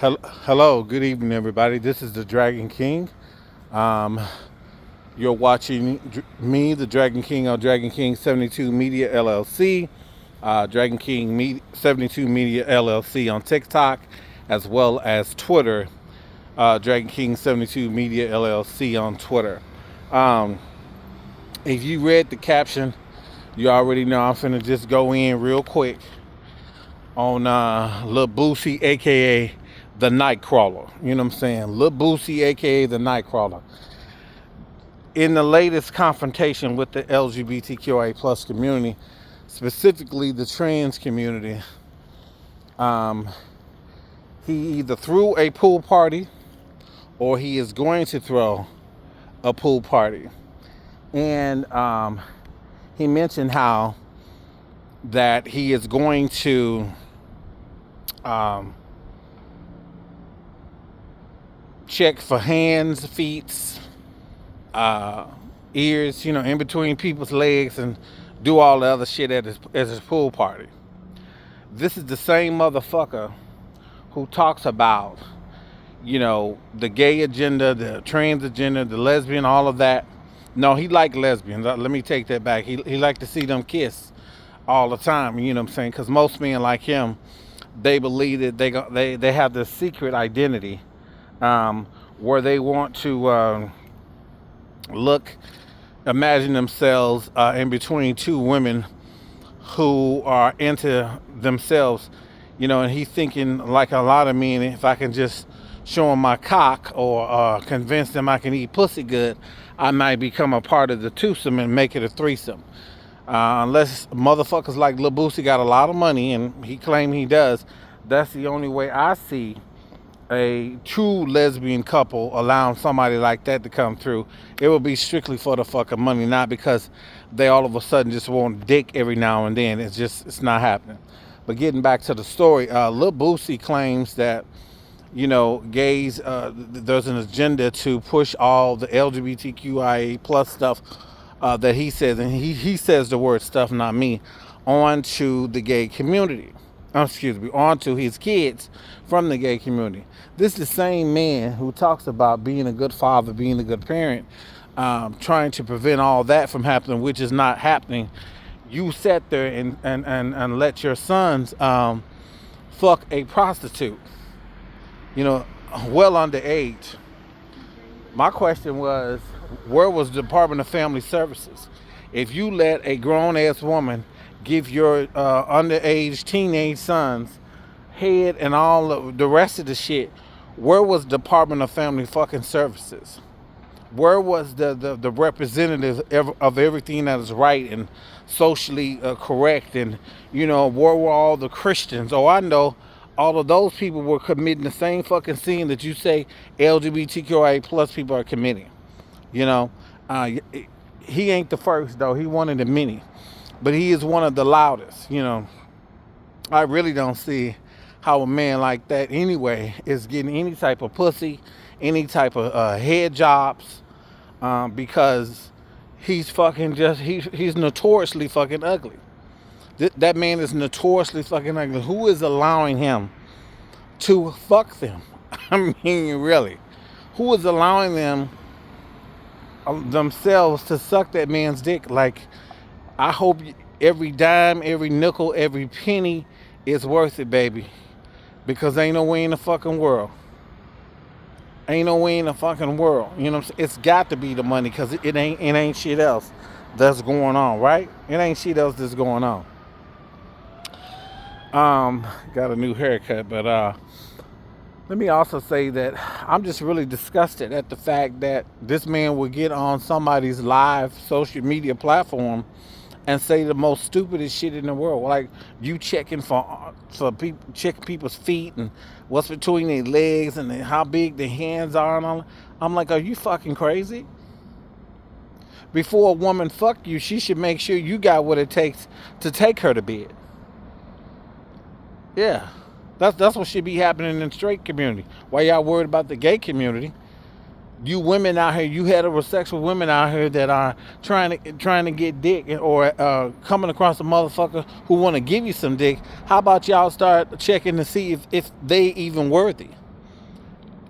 Hello, good evening, everybody. This is the Dragon King. Um, you're watching me, the Dragon King, on Dragon King 72 Media LLC, Dragon King 72 Media LLC on TikTok, as well as Twitter, Dragon King 72 Media LLC on Twitter. Um, if you read the caption, you already know I'm finna just go in real quick on Lil Boosie, A.K.A. the Nightcrawler. You know what I'm saying? Lil Boosie, A.K.A. the Nightcrawler. In the latest confrontation with the LGBTQIA plus community, specifically the trans community, um, he either threw a pool party or he is going to throw a pool party. And he mentioned how that he is going to um, check for hands, feet, ears, in between people's legs and do all the other shit at his pool party. This is the same motherfucker who talks about, the gay agenda, the trans agenda, the lesbian, all of that. No, he liked lesbians. Let me take that back. He liked to see them kiss all the time. You know what I'm saying? Because most men like him, they believe that they have this secret identity, where they want to imagine themselves in between two women who are into themselves, and he's thinking like a lot of men, if I can just show him my cock or convince them I can eat pussy good, I might become a part of the twosome and make it a threesome. Unless motherfuckers like Lil Boosie got a lot of money, and he claimed he does, that's the only way I see a true lesbian couple allowing somebody like that to come through. It will be strictly for the fucking money, not because they all of a sudden just want dick every now and then. It's not happening. But getting back to the story, Lil Boosie claims that, gays, there's an agenda to push all the LGBTQIA plus stuff that he says, and he says the word stuff, not me, onto the gay community. Onto his kids from the gay community. This is the same man who talks about being a good father, being a good parent, trying to prevent all that from happening, which is not happening. You sat there and let your sons fuck a prostitute, well underage. My question was, where was the Department of Family Services? If you let a grown-ass woman give your underage teenage sons head and all of the rest of the shit, where was Department of Family fucking Services? Where was the representative of everything that is right and socially correct? And, where were all the Christians? Oh, I know all of those people were committing the same fucking sin that you say LGBTQIA plus people are committing. He ain't the first, though. He one of the many. But he is one of the loudest. I really don't see how a man like that anyway is getting any type of pussy, any type of head jobs, because he's he's notoriously fucking ugly. That man is notoriously fucking ugly. Who is allowing him to fuck them? I mean, really. Who is allowing themselves to suck that man's dick? Like, I hope every dime, every nickel, every penny is worth it, baby. Because ain't no way in the fucking world. Ain't no way in the fucking world. You know what I'm saying? It's got to be the money, because it ain't shit else that's going on, right? It ain't shit else that's going on. Got a new haircut, but let me also say that I'm just really disgusted at the fact that this man would get on somebody's live social media platform and say the most stupidest shit in the world. Like, you checking for people, checking people's feet and what's between their legs and how big their hands are and all. I'm like, are you fucking crazy? Before a woman fuck you, she should make sure you got what it takes to take her to bed. Yeah. That's what should be happening in the straight community. Why y'all worried about the gay community? You women out here, you heterosexual women out here that are trying to get dick, or coming across a motherfucker who want to give you some dick. How about y'all start checking to see if they even worthy?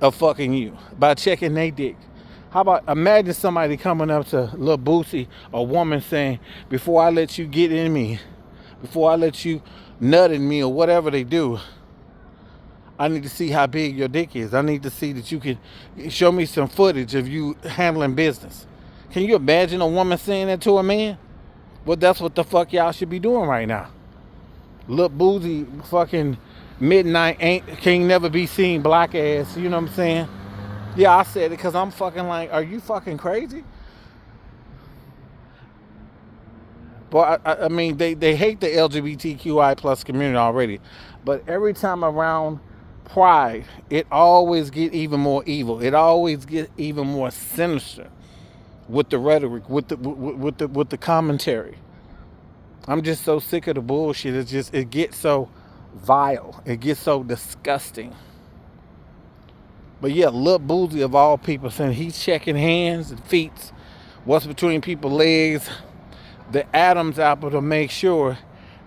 of fucking you by checking they dick. How about imagine somebody coming up to Lil Boosie, a woman saying, before I let you get in me, before I let you nut in me or whatever they do, I need to see how big your dick is. I need to see that you can show me some footage of you handling business. Can you imagine a woman saying that to a man? Well, that's what the fuck y'all should be doing right now. Look, Boozy fucking midnight ain't can't never be seen black ass. You know what I'm saying? Yeah, I said it because I'm fucking like, are you fucking crazy? But I mean, they hate the LGBTQI plus community already. But every time around Pride, it always get even more evil. It always get even more sinister with the rhetoric, with the commentary. I'm just so sick of the bullshit. It gets so vile. It gets so disgusting. But yeah, Lil Boozy of all people saying he's checking hands and feet, what's between people's legs, the Adam's apple to make sure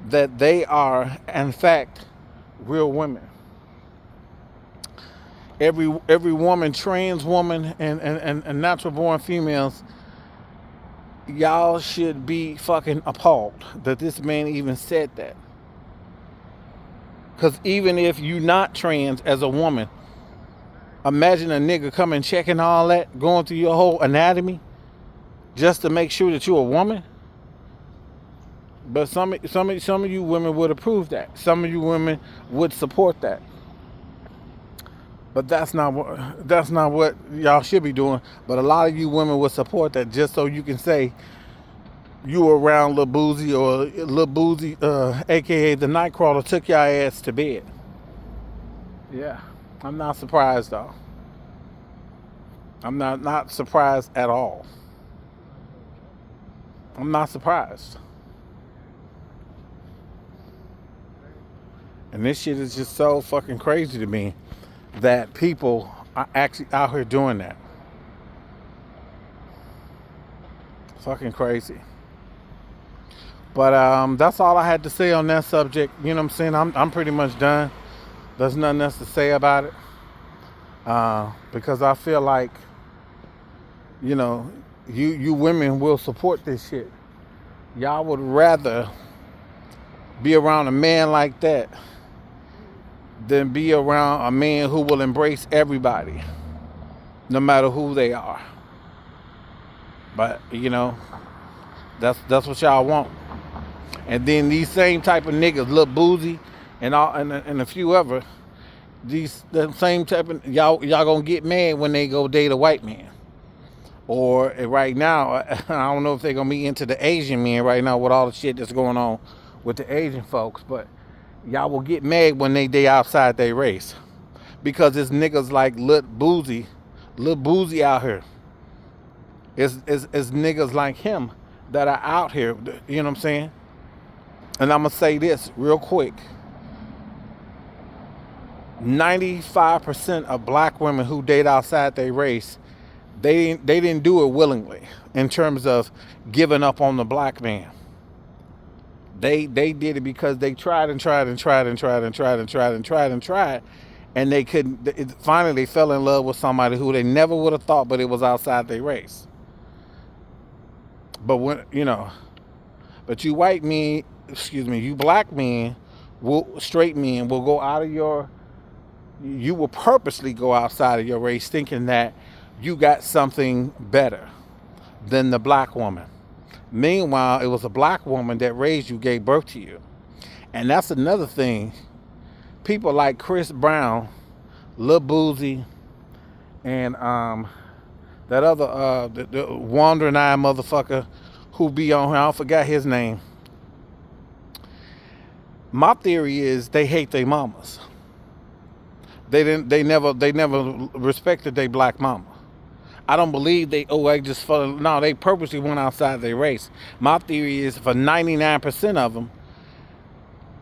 that they are in fact real women. Every woman, trans woman and natural born females, y'all should be fucking appalled that this man even said that. Cause even if you not trans as a woman, imagine a nigga coming checking all that, going through your whole anatomy just to make sure that you're a woman. But some of you women would approve that. Some of you women would support that. But that's not what y'all should be doing. But a lot of you women would support that just so you can say you were around Lil Boozy or Lil Boozy, A.K.A. the Nightcrawler, took your ass to bed. Yeah, I'm not surprised though. I'm not surprised at all. I'm not surprised. And this shit is just so fucking crazy to me that people are actually out here doing that. Fucking crazy. But that's all I had to say on that subject. You know what I'm saying? I'm pretty much done. There's nothing else to say about it. Because I feel like, you know, you women will support this shit. Y'all would rather be around a man like that than be around a man who will embrace everybody, no matter who they are. But you know, that's what y'all want. And then these same type of niggas, Lil Boozy and a few other, the same type of y'all gonna get mad when they go date a white man. Or right now, I don't know if they're gonna be into the Asian men right now with all the shit that's going on with the Asian folks, but y'all will get mad when they outside their race. Because it's niggas like Lil Boozy out here. It's niggas like him that are out here, you know what I'm saying? And I'm gonna say this real quick. 95% of black women who date outside their race, they didn't do it willingly in terms of giving up on the black man. They did it because they tried and tried and tried and tried and tried and tried and tried and tried, and they couldn't. Finally, they fell in love with somebody who they never would have thought, but it was outside their race. But when but you white men, you black men, straight men will go out of your. You will purposely go outside of your race, thinking that you got something better than the black woman. Meanwhile, it was a black woman that raised you, gave birth to you. And that's another thing. People like Chris Brown, Lil Boozy, and that other the wandering eye motherfucker who be on here, I forgot his name. My theory is they hate their mamas. They never respected their black mama. I don't believe I just fell. No, they purposely went outside their race. My theory is for 99% of them,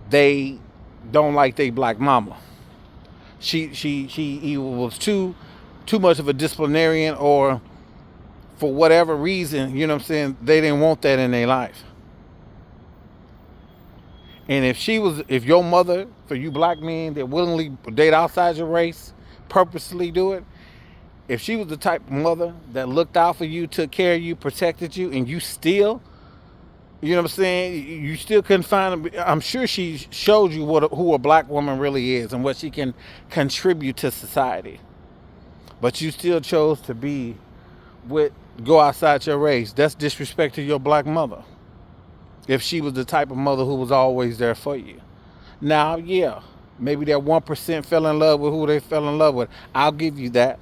they don't like their black mama. She either was too much of a disciplinarian, or for whatever reason, you know what I'm saying, they didn't want that in their life. And if your mother, for you black men that willingly date outside your race, purposely do it, if she was the type of mother that looked out for you, took care of you, protected you, and you still, you know what I'm saying, you still couldn't find them, I'm sure she showed you who a black woman really is and what she can contribute to society. But you still chose to be with, go outside your race. That's disrespect to your black mother. If she was the type of mother who was always there for you. Now, yeah, maybe that 1% fell in love with who they fell in love with. I'll give you that.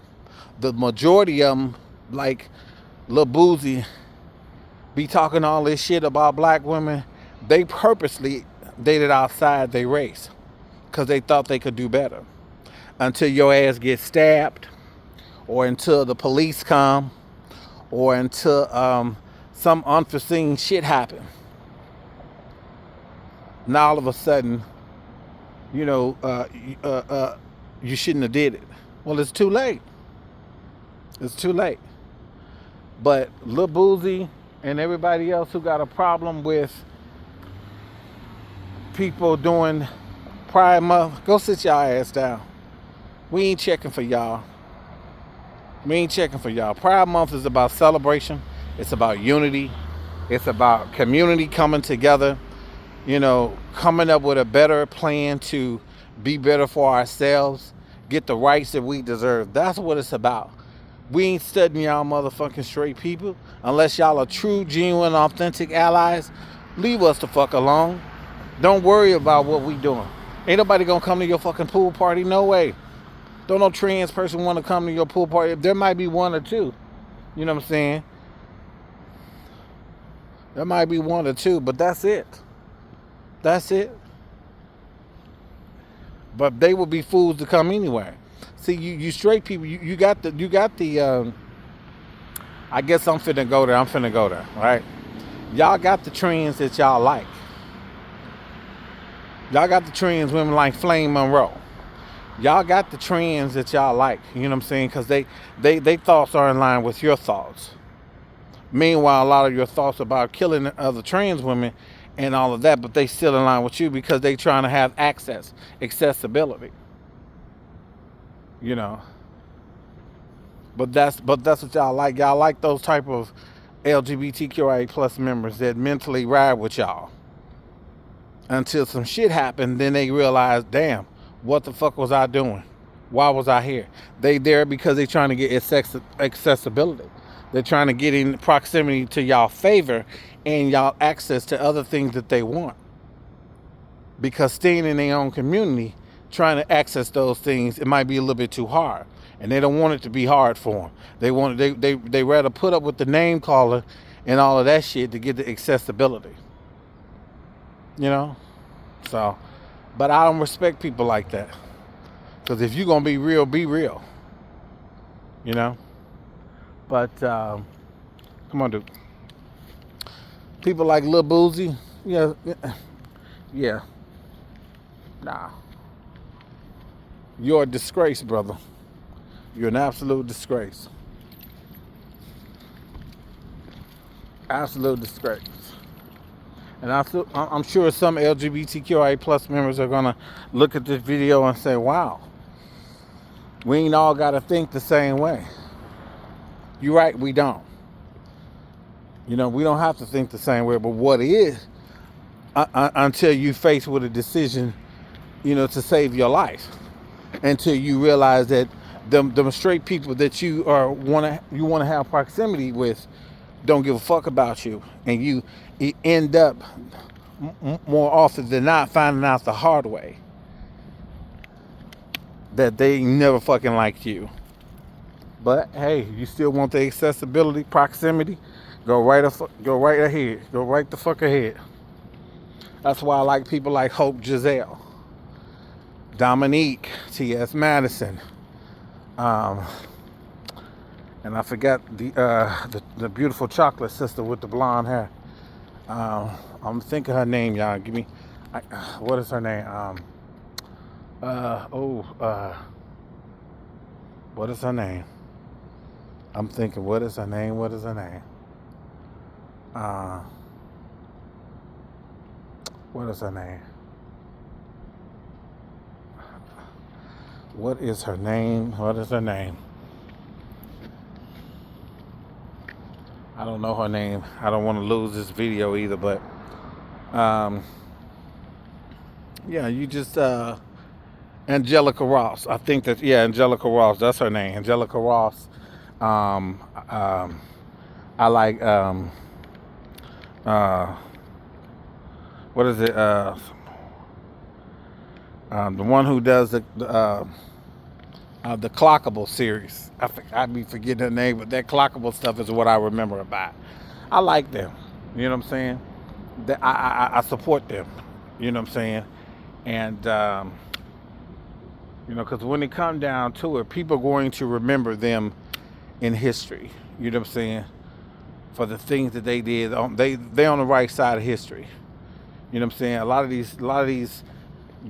The majority of them, like Lil Boosie, be talking all this shit about black women. They purposely dated outside their race because they thought they could do better. Until your ass gets stabbed, or until the police come, or until some unforeseen shit happen. Now all of a sudden, you know, you shouldn't have did it. Well, it's too late. It's too late. But Lil Boosie and everybody else who got a problem with people doing Pride Month, go sit y'all ass down. We ain't checking for y'all. We ain't checking for y'all. Pride Month is about celebration. It's about unity. It's about community coming together, you know, coming up with a better plan to be better for ourselves, get the rights that we deserve. That's what it's about. We ain't studying y'all motherfucking straight people. Unless y'all are true, genuine, authentic allies, leave us the fuck alone. Don't worry about what we doing. Ain't nobody gonna come to your fucking pool party, no way. Don't no trans person want to come to your pool party. There might be one or two. You know what I'm saying? There might be one or two, but that's it. That's it. But they will be fools to come anyway. See, you straight people, you got the. I guess I'm finna go there. I'm finna go there, right? Y'all got the trends that y'all like. Y'all got the trends women like Flame Monroe. Y'all got the trends that y'all like. You know what I'm saying? Because they thoughts are in line with your thoughts. Meanwhile, a lot of your thoughts about killing other trans women and all of that, but they still in line with you because they trying to have access, accessibility. You know. But that's what y'all like. Y'all like those type of LGBTQIA plus members that mentally ride with y'all. Until some shit happened, then they realize, damn, what the fuck was I doing? Why was I here? They there because they trying to get accessibility. They're trying to get in proximity to y'all favor and y'all access to other things that they want. Because staying in their own community, trying to access those things, it might be a little bit too hard. And they don't want it to be hard for them. They rather put up with the name caller and all of that shit to get the accessibility. You know? So, but I don't respect people like that. Because if you're going to be real, be real. You know? But, come on, dude. People like Lil Boosie, yeah. Nah. You're a disgrace, brother. You're an absolute disgrace. Absolute disgrace. And I'm sure some LGBTQIA plus members are going to look at this video and say, wow, we ain't all got to think the same way. You're right, we don't. You know, we don't have to think the same way. But what is, until you face with a decision, you know, to save your life. Until you realize that them straight people that you want to have proximity with don't give a fuck about you, and you end up more often than not finding out the hard way that they never fucking liked you. But hey, you still want the accessibility, proximity? Go right ahead. Go right the fuck ahead. That's why I like people like Hope Giselle, Dominique, T.S. Madison, and I forgot the beautiful chocolate sister with the blonde hair. I'm thinking her name, y'all. What is her name? What is her name? I'm thinking, what is her name? What is her name? What is her name? What is her name? What is her name? I don't know her name. I don't want to lose this video either, but um, yeah, you just Angelica Ross. I think that, yeah, Angelica Ross. That's her name, Angelica Ross. Um, um, I like uh, what is it? The one who does the Clockable series. I be forgetting her name, but that Clockable stuff is what I remember about. I like them. You know what I'm saying? I support them. You know what I'm saying? And because when it comes down to it, people are going to remember them in history. You know what I'm saying? For the things that they did, they on the right side of history. You know what I'm saying? A lot of these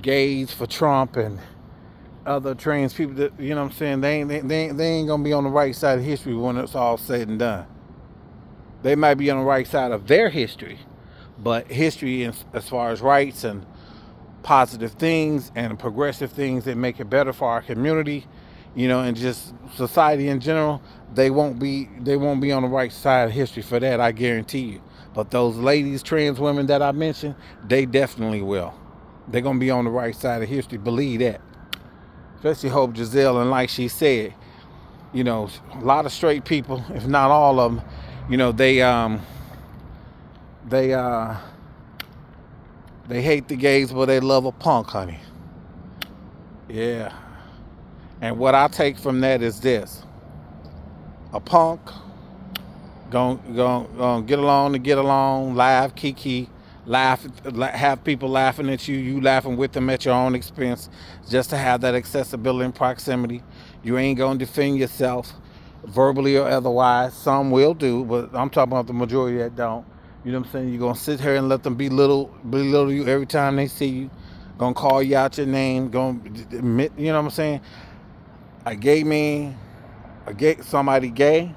gays for Trump and other trans people that, you know what I'm saying, they ain't gonna be on the right side of history when it's all said and done. They might be on the right side of their history, but history as far as rights and positive things and progressive things that make it better for our community, and just society in general, they won't be on the right side of history for that, I guarantee you. But those ladies, trans women that I mentioned, they definitely will. They're gonna be on the right side of history, believe that. Especially Hope Giselle, and like she said, a lot of straight people, if not all of them, they they hate the gays, but they love a punk, honey. Yeah. And what I take from that is this: a punk gonna get along to get along, laugh, kiki, laugh, have people laughing at you, you laughing with them at your own expense, just to have that accessibility and proximity. You ain't gonna defend yourself, verbally or otherwise. Some will do, but I'm talking about the majority that don't. You know what I'm saying? You're gonna sit here and let them belittle you every time they see you. Gonna call you out your name. Gonna admit, you know what I'm saying? A gay man, somebody gay,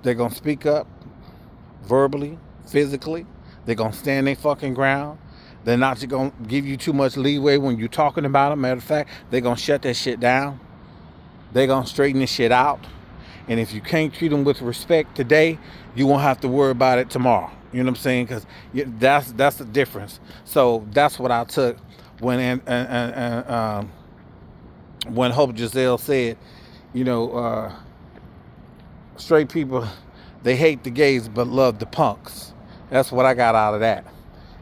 they're gonna speak up verbally, physically. They're gonna stand their fucking ground. They're not just gonna give you too much leeway when you're talking about them. Matter of fact, they're gonna shut that shit down. They're gonna straighten this shit out. And if you can't treat them with respect today, you won't have to worry about it tomorrow. You know what I'm saying? Because that's the difference. So that's what I took when Hope Giselle said, you know, straight people, they hate the gays but love the punks. That's what I got out of that.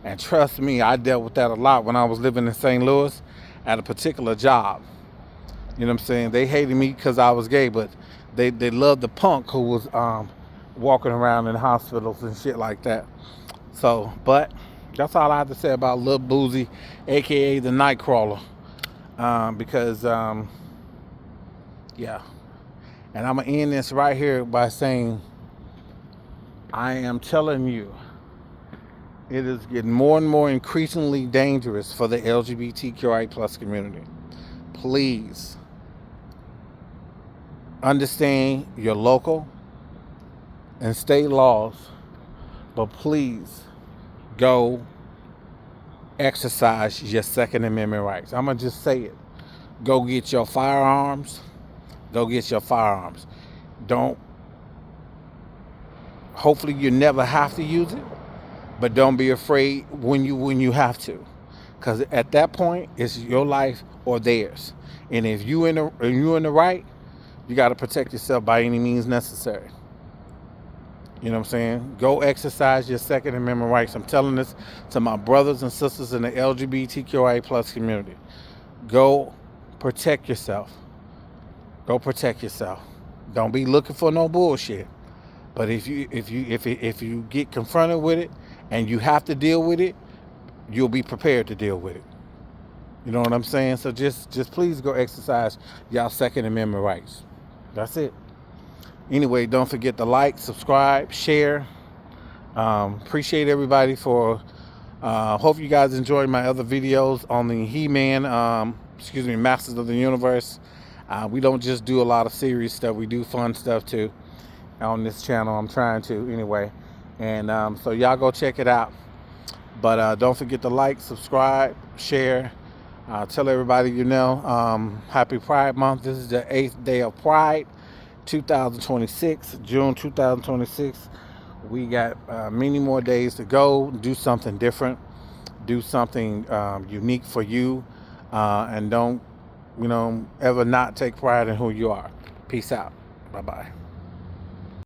And trust me, I dealt with that a lot when I was living in St. Louis at a particular job. You know what I'm saying? They hated me because I was gay, but they loved the punk who was walking around in hospitals and shit like that. So, but that's all I have to say about Lil Boosie, A.K.A. the Nightcrawler. Because, yeah. And I'm going to end this right here by saying, I am telling you, it is getting more and more increasingly dangerous for the LGBTQI plus community. Please understand your local and state laws, but please go exercise your Second Amendment rights. I'm going to just say it. Go get your firearms. Go get your firearms. Don't, hopefully you never have to use it, but don't be afraid when you have to. Because at that point, it's your life or theirs. And if you in the right, you got to protect yourself by any means necessary. You know what I'm saying? Go exercise your Second Amendment rights. I'm telling this to my brothers and sisters in the LGBTQIA plus community. Go protect yourself. Go protect yourself. Don't be looking for no bullshit. But if you get confronted with it and you have to deal with it, you'll be prepared to deal with it. You know what I'm saying? So just please go exercise y'all Second Amendment rights. That's it. Anyway, don't forget to like, subscribe, share. Appreciate everybody for. Hope you guys enjoyed my other videos on the He-Man. Masters of the Universe. We don't just do a lot of serious stuff. We do fun stuff too on this channel. I'm trying to anyway. And so y'all go check it out. But don't forget to like, subscribe, share. Tell everybody happy Pride Month. This is the 8th day of Pride, 2026, June 2026. We got many more days to go. Do something different. Do something unique for you. And don't, ever not take pride in who you are. Peace out. Bye bye.